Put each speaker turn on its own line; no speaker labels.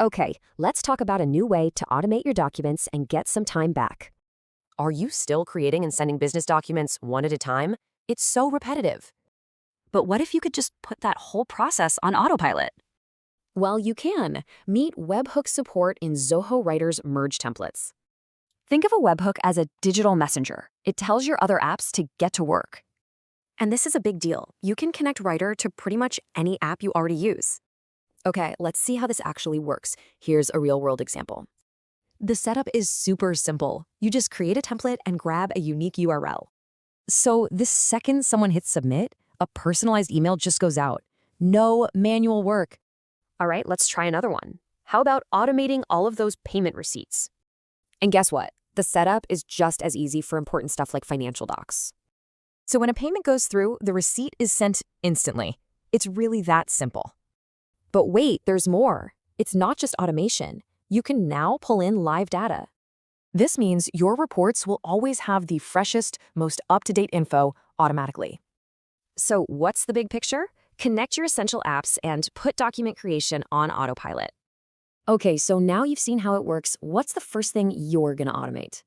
Okay, let's talk about a new way to automate your documents and get some time back.
Are you still creating and sending business documents one at a time? It's so repetitive.
But what if you could just put that whole process on autopilot?
Well, you can. Meet webhook support in Zoho Writer's Merge templates.
Think of a webhook as a digital messenger. It tells your other apps to get to work.
And this is a big deal. You can connect Writer to pretty much any app you already use.
Okay, let's see how this actually works. Here's a real-world example. The setup is super simple. You just create a template and grab a unique URL. So the second someone hits submit, a personalized email just goes out. No manual work.
All right, let's try another one. How about automating all of those payment receipts?
And guess what? The setup is just as easy for important stuff like financial docs. So when a payment goes through, the receipt is sent instantly. It's really that simple. But wait, there's more. It's not just automation. You can now pull in live data. This means your reports will always have the freshest, most up-to-date info automatically. So what's the big picture? Connect your essential apps and put document creation on autopilot. Okay, so now you've seen how it works. What's the first thing you're going to automate?